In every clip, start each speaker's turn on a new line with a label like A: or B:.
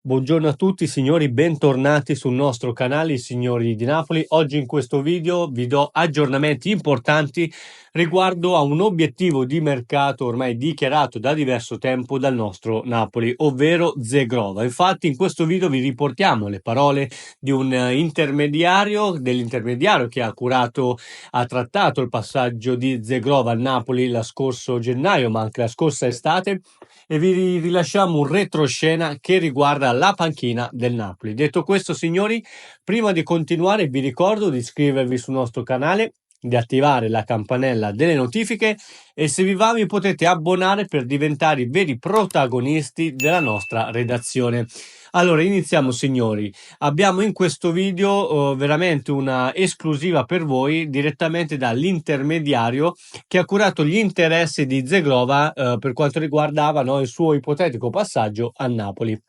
A: Buongiorno a tutti signori, bentornati sul nostro canale, i signori di Napoli. Oggi in questo video vi do aggiornamenti importanti riguardo a un obiettivo di mercato ormai dichiarato da diverso tempo dal nostro Napoli, ovvero Zegrova. Infatti in questo video vi riportiamo le parole di un dell'intermediario che ha trattato il passaggio di Zegrova al Napoli lo scorso gennaio, ma anche la scorsa estate, e vi rilasciamo un retroscena che riguarda la panchina del Napoli. Detto questo, signori, prima di continuare vi ricordo di iscrivervi sul nostro canale, di attivare la campanella delle notifiche e se vi va vi potete abbonare per diventare i veri protagonisti della nostra redazione. Allora, iniziamo signori. Abbiamo in questo video veramente una esclusiva per voi direttamente dall'intermediario che ha curato gli interessi di Zegrova per quanto riguardava, no, il suo ipotetico passaggio a Napoli.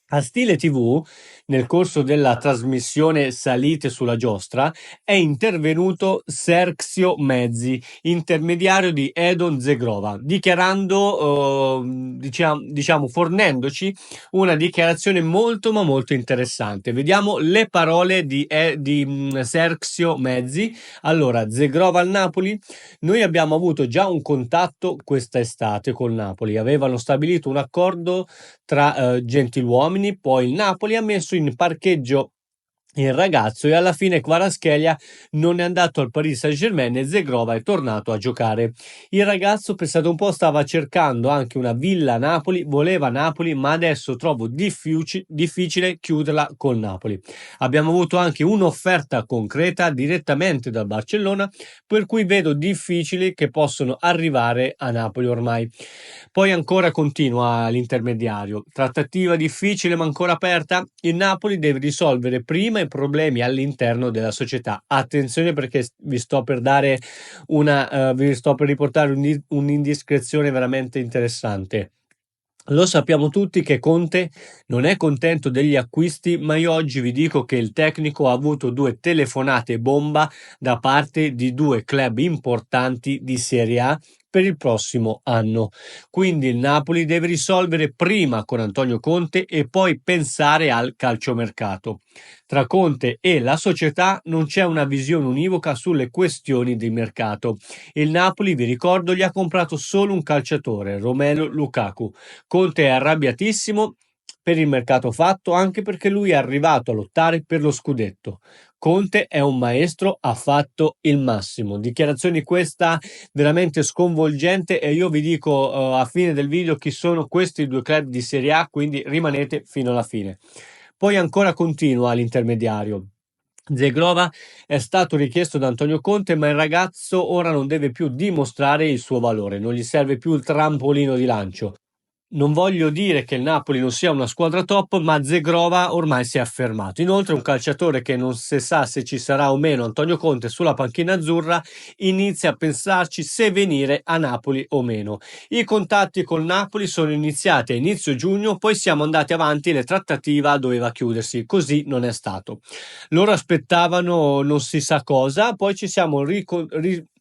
A: A Stile TV, nel corso della trasmissione Salite sulla giostra, è intervenuto Serxio Mezzi, intermediario di Edon Zegrova, dichiarando, diciamo, fornendoci una dichiarazione molto ma molto interessante. Vediamo le parole di Serxio Mezzi. Allora, Zegrova al Napoli. Noi abbiamo avuto già un contatto questa estate col Napoli, avevano stabilito un accordo tra gentiluomini, poi il Napoli ha messo in parcheggio il ragazzo e alla fine Kvaratskhelia non è andato al Paris Saint-Germain e Zegrova è tornato a giocare. Il ragazzo, pensate un po', stava cercando anche una villa a Napoli, voleva Napoli, ma adesso trovo difficile chiuderla col Napoli. Abbiamo avuto anche un'offerta concreta direttamente dal Barcellona, per cui vedo difficili che possono arrivare a Napoli ormai. Poi ancora continua l'intermediario. Trattativa difficile ma ancora aperta. Il Napoli deve risolvere prima i problemi all'interno della società. Attenzione perché vi sto per riportare un'indiscrezione veramente interessante. Lo sappiamo tutti che Conte non è contento degli acquisti, ma io oggi vi dico che il tecnico ha avuto due telefonate bomba da parte di due club importanti di Serie A per il prossimo anno. Quindi il Napoli deve risolvere prima con Antonio Conte e poi pensare al calciomercato. Tra Conte e la società non c'è una visione univoca sulle questioni di mercato. Il Napoli, vi ricordo, gli ha comprato solo un calciatore, Romelu Lukaku. Conte è arrabbiatissimo per il mercato fatto anche perché lui è arrivato a lottare per lo scudetto. Conte è un maestro, ha fatto il massimo. Dichiarazioni questa veramente sconvolgente e io vi dico a fine del video chi sono questi due club di Serie A, quindi rimanete fino alla fine. Poi ancora continua l'intermediario. Zegrova è stato richiesto da Antonio Conte, ma il ragazzo ora non deve più dimostrare il suo valore, non gli serve più il trampolino di lancio. Non voglio dire che il Napoli non sia una squadra top, ma Zegrova ormai si è affermato. Inoltre un calciatore che non si sa se ci sarà o meno Antonio Conte sulla panchina azzurra inizia a pensarci se venire a Napoli o meno. I contatti col Napoli sono iniziati a inizio giugno, poi siamo andati avanti e la trattativa doveva chiudersi, così non è stato. Loro aspettavano non si sa cosa, poi ci siamo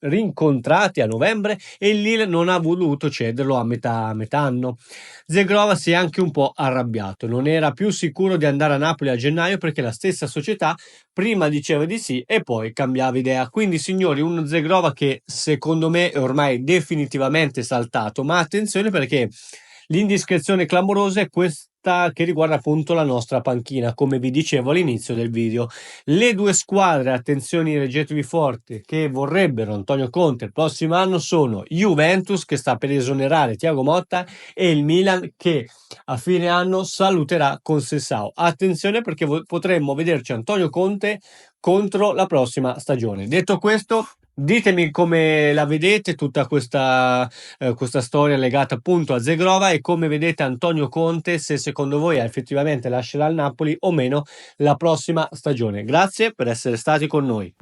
A: rincontrati a novembre e il Lille non ha voluto cederlo a metà anno. Zegrova si è anche un po' arrabbiato, non era più sicuro di andare a Napoli a gennaio perché la stessa società prima diceva di sì e poi cambiava idea. Quindi signori, uno Zegrova che secondo me è ormai definitivamente saltato, ma attenzione perché l'indiscrezione clamorosa è questa che riguarda appunto la nostra panchina, come vi dicevo all'inizio del video. Le due squadre, attenzione, reggetevi forte, che vorrebbero Antonio Conte il prossimo anno sono Juventus, che sta per esonerare Thiago Motta, e il Milan, che a fine anno saluterà con Sessao. Attenzione perché potremmo vederci Antonio Conte contro la prossima stagione. Detto questo, ditemi come la vedete tutta questa storia legata appunto a Zegrova e come vedete Antonio Conte, se secondo voi effettivamente lascerà il Napoli o meno la prossima stagione. Grazie per essere stati con noi.